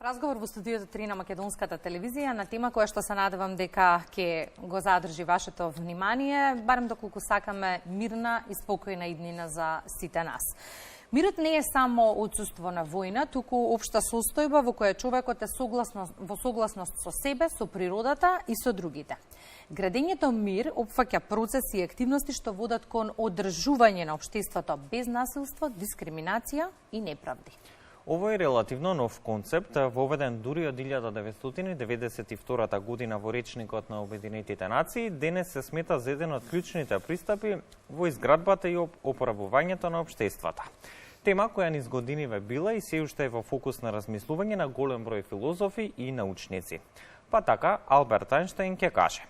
Разговор во студиото 3 на Македонската телевизија на тема која што се надевам дека ќе го задржи вашето внимание, барем доколку сакаме мирна и спокојна иднина за сите нас. Мирот не е само отсуство на војна, туку општа состојба во која човекот е во согласност со себе, со природата и со другите. Градењето мир опфаќа процеси и активности што водат кон одржување на општеството без насилство, дискриминација и неправди. Овој релативно нов концепт, воведен дури од 1992 година во речникот на Обединетите нации, денес се смета за еден од клучните пристапи во изградбата и опоравувањето на општествата. Тема која низ годиниве била и се уште е во фокус на размислување на голем број филозофи и научници. Па така, Алберт Ајнштајн ќе каже: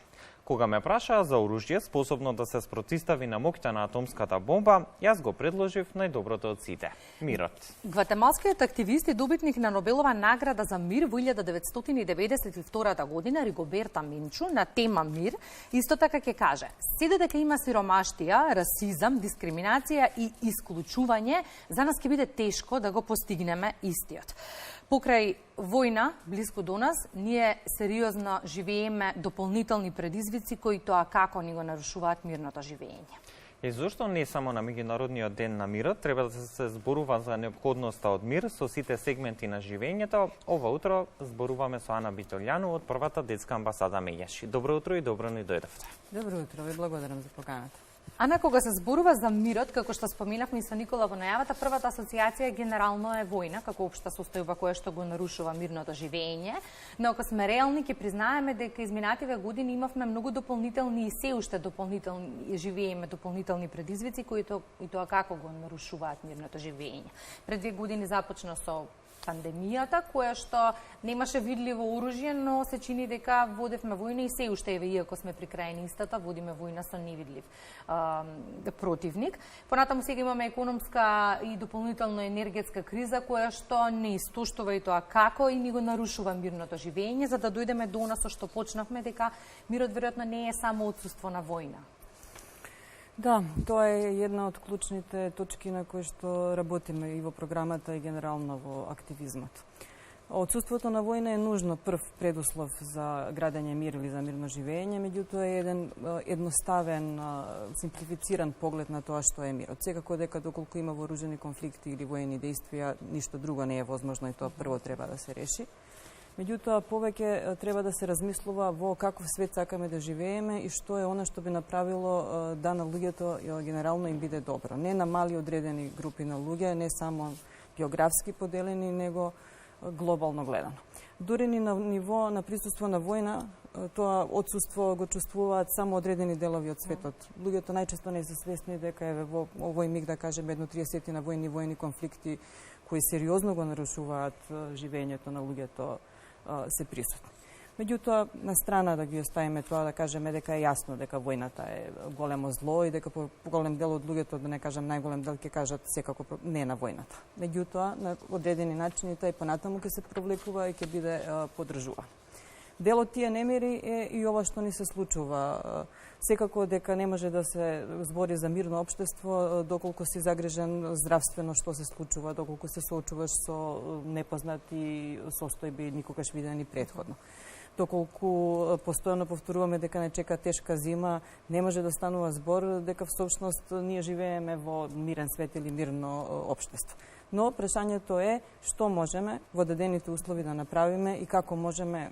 кога ме прашаа за оружје способно да се спротистави на моќта на атомската бомба, јас го предложив најдоброто од сите – мирот. Гватемалскиот активист и добитник на Нобелова награда за мир во 1992 година Ригоберта Менчу на тема мир исто така ќе каже: се додека има сиромаштија, расизам, дискриминација и исклучување, за нас ќе биде тешко да го постигнеме истиот. Покрај војна, близко до нас, ние сериозно живееме дополнителни предизвици кои тоа како ни го нарушуваат мирното живење. И зошто не само на меѓународниот ден на мирот треба да се зборува за неопходноста од мир со сите сегменти на живењето? Ова утро зборуваме со Ана Битолјану од првата детска амбасада Меѓаши. Добро утро и добро ни дојдовте. Добро утро, ви благодарам за поканата. Ана, кога се зборува за мирот, како што споминавме и со Никола во најавата, првата асоциација генерално е војна, како општа состојба која што го нарушува мирното живење. Но ако сме реални, ќе признаеме дека изминативе години имавме многу дополнителни и се уште живееме дополнителни предизвици кои и тоа како го нарушуваат мирното живење. Пред 2 години започна со пандемијата, која што немаше видливо оружје, но се чини дека водевме војна и се уште, иако сме при крај на истата, водиме војна со невидлив противник. Понатаму сега имаме економска и дополнително енергетска криза, која што не истоштува и тоа како и ни го нарушува мирното живење, за да дојдеме до нас со што почнавме, дека мирот веројатно не е само отсуство на војна. Да, тоа е една од клучните точки на кои што работиме и во програмата и генерално во активизмот. Отсуството на војна е нужно прв предуслов за градење мир или за мирно живење, меѓутоа е еден едноставен, симплифициран поглед на тоа што е мирот. Секако дека доколку има вооружени конфликти или воени действија, ништо друго не е возможно и тоа прво треба да се реши. Меѓутоа, повеќе треба да се размислува во каков свет сакаме да живееме и што е она што би направило да на луѓето генерално им биде добро. Не на мали одредени групи на луѓе, не само географски поделени, него глобално гледано. Дури ни на ниво на присуство на војна, тоа отсуство го чувствуваат само одредени делови од светот. Луѓето најчесто не се свесни дека е во овој миг, да кажеме, 30 на војни конфликти кои сериозно го нарушуваат живењето на луѓето се присутни. Меѓутоа, на страна да ги оставиме тоа, да кажеме дека е јасно дека војната е големо зло и дека голем дел од луѓето, да не кажам најголем дел, ќе кажат секако не на војната. Меѓутоа, на одредени начини тоа и понатаму ќе се провлекува и ќе биде поддржува. Дел од тие немири е и ова што ни се случува. Секако дека не може да се збори за мирно општество доколку си загрижен здравствено што се случува, доколку се соочуваш со непознати состојби никогаш видени претходно. Доколку постојано повторуваме дека не чека тешка зима, не може да станува збор дека всушност ние живееме во мирен свет или мирно општество. Но прашањето е што можеме во дадените услови да направиме и како можеме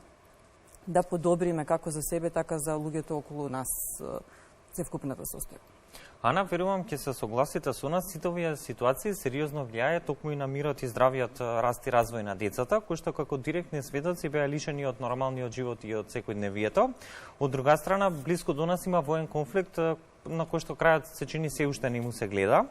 да подобриме како за себе, така за луѓето околу нас цевкупната состојба. Ана, верувам ќе се согласите со нас, сите овие ситуации сериозно влијае токму и на мирот и здравиот раст и развој на децата, кои што како директни сведоци беа лишени од нормалниот живот и од секојдневието. Од друга страна, близко до нас има воен конфликт на кој што крајот се чини се уште не му се гледа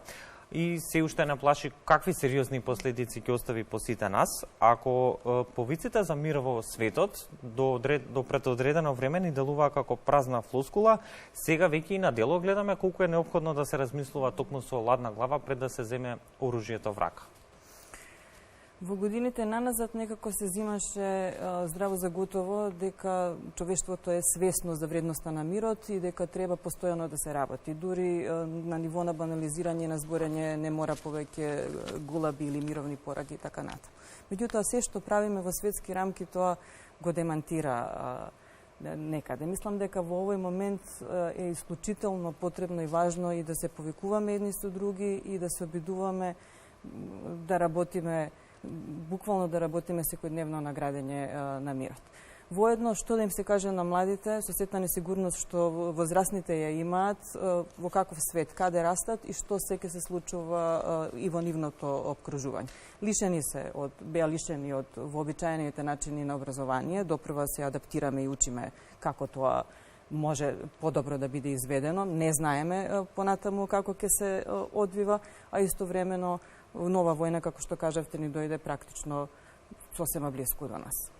и се уште не плаши какви сериозни последици ќе остави по сите нас. Ако повиците за мир во светот до предодредено време ни делува како празна флоскула, сега веќе и на дело гледаме колку е неопходно да се размислува токму со ладна глава пред да се земе оружјето в рака. Во годините наназад некако се зимаше здраво за готово дека човештвото е свесно за вредноста на мирот и дека треба постојано да се работи. Дури на ниво на банализирање на зборење не мора повеќе гулаби или мировни пораки и така натаму. Меѓутоа, се што правиме во светски рамки, тоа го демантира некаде. Мислам дека во овој момент е исклучително потребно и важно и да се повикуваме едни со други и да се обидуваме да работиме, буквално да работиме секојдневно на градење на мирот. Воедно, што да им се каже на младите, со сета несигурност што возрастните ја имаат, во каков свет, каде растат и што се ќе се случува и во нивното обкружување. Беа лишени од вообичаените начини на образование, допрва се адаптираме и учиме како тоа може подобро да биде изведено. Не знаеме понатаму како ќе се одвива, а истовремено нова војна, како што кажавте, ни дојде практично сосема близко до нас.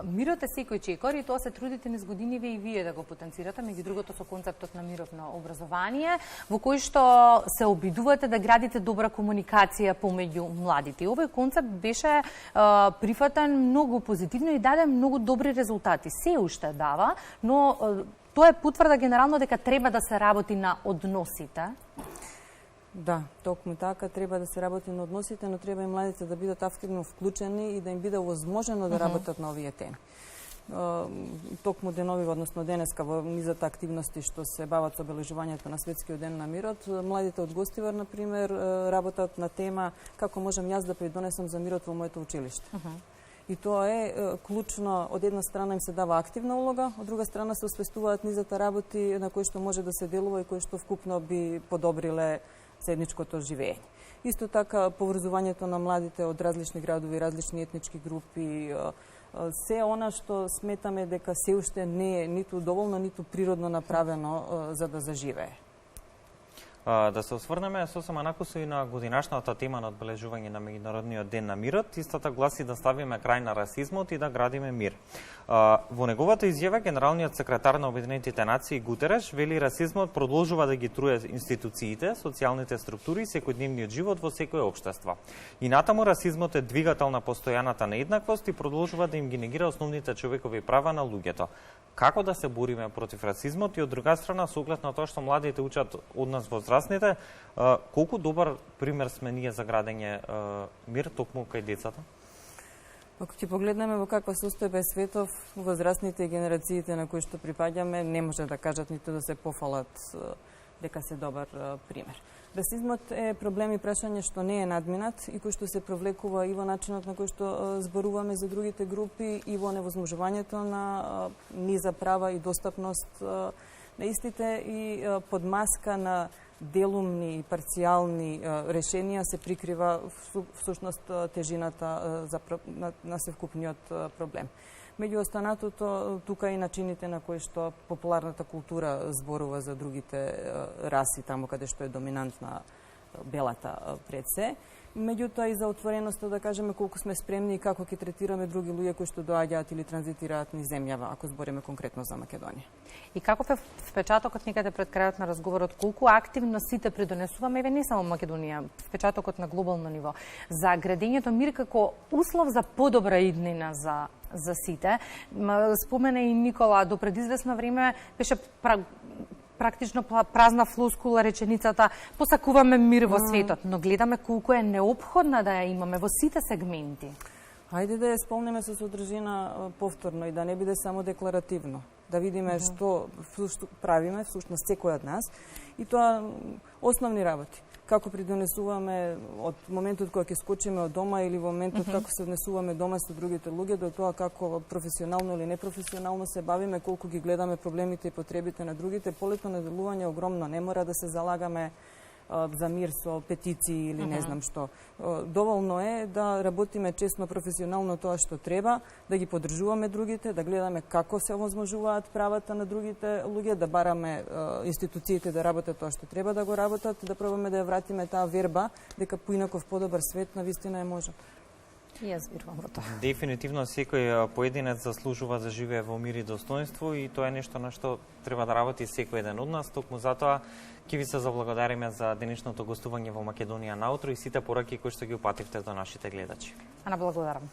Мирот е секој чекор и тоа се трудите низ годиниве и вие да го потенцирате, меѓу другото со концептот на мировно образование, во кој што се обидувате да градите добра комуникација помеѓу младите. И овој концепт беше прифатен многу позитивно и даде многу добри резултати. Се уште дава, но тоа е потврда генерално дека треба да се работи на односите. Да, токму така, треба да се работи на односите, но треба и младите да бидат активно вклучени и да им биде возможено да работат на овие теми. Токму деновива, односно денеска, во низата активности што се бават со обележувањето на Светскиот ден на мирот, младите од Гостивар, например, работат на тема како можам јас да придонесам за мирот во моето училиште. И тоа е клучно, од една страна им се дава активна улога, од друга страна се освестуваат низата работи на кои што може да се делува и кои што вкупно би подобриле заедничкото живење. Исто така, поврзувањето на младите од различни градови, различни етнички групи, се она што сметаме дека се уште не е ниту доволно, ниту природно направено за да заживее. Да се осврнеме сосема накусо и на годинашната тема на одбележување на Меѓународниот ден на мирот. Истата гласи да ставиме крај на расизмот и да градиме мир. Во неговата изјава генералниот секретар на Обединетите нации Гутереш вели расизмот продолжува да ги труе институциите, социјалните структури и секојдневниот живот во секое општество. И натаму расизмот е двигател на постојаната нееднаквост и продолжува да им ги негира основните човекови права на луѓето. Како да се бориме против расизмот и од друга страна, со оглед на тоа што младите учат од нас возрастните, колку добар пример сме ние за градење мир токму кај децата? Ако ќе погледнеме во каква состојба е светов, возрастните и генерациите на кои што припаѓаме не може да кажат ниту да се пофалат дека се добар пример. Расизмот е проблем и прашање што не е надминат и кој што се провлекува и во начинот на кој што зборуваме за другите групи и во невозможувањето на низа права и достапност на истите и под маска на делумни и парцијални решенија се прикрива всушност тежината на севкупниот проблем. Меѓу останатото, тука и начините на кои што популарната култура зборува за другите раси, таму каде што е доминантна белата пред се. Меѓутоа и за отвореноста да кажеме колку сме спремни и како ќе третираме други луѓе кои што доаѓаат или транзитираат низ земјава, ако збориме конкретно за Македонија. И каков е впечатокот некаде пред крајот на разговорот, колку активно сите придонесуваме, еве не само Македонија, впечатокот на глобално ниво, за градењето мир како услов за подобра иднина за сите. Спомена и Никола, до пред известно време беше практично празна флоскула реченицата посакуваме мир во светот, но гледаме колку е неопходна да ја имаме во сите сегменти. Хајде да ја исполниме со содржина повторно и да не биде само декларативно. Да видиме што правиме, всушност секој од нас, и тоа основни работи. Како придонесуваме од моментот кога ќе скочиме од дома или во моментот како се однесуваме дома со другите луѓе, до тоа како професионално или непрофесионално се бавиме, колку ги гледаме проблемите и потребите на другите. Полето на делување е огромно, не мора да се залагаме за мир со петиции или не знам што. Доволно е да работиме честно, професионално тоа што треба, да ги поддржуваме другите, да гледаме како се овозможуваат правата на другите луѓе, да бараме институциите да работат тоа што треба да го работат, да пробаме да ја вратиме таа верба дека поинаков подобар свет на вистина е можен. И јас верувам во тоа. Дефинитивно секој поединец заслужува да живее во мир и достоинство и тоа е нешто на што треба да работи секој еден од нас. Токму затоа ќе ви се заблагодариме за денешното гостување во Македонија наутро и сите пораки кои што ги упативте до нашите гледачи. Ана, благодарам.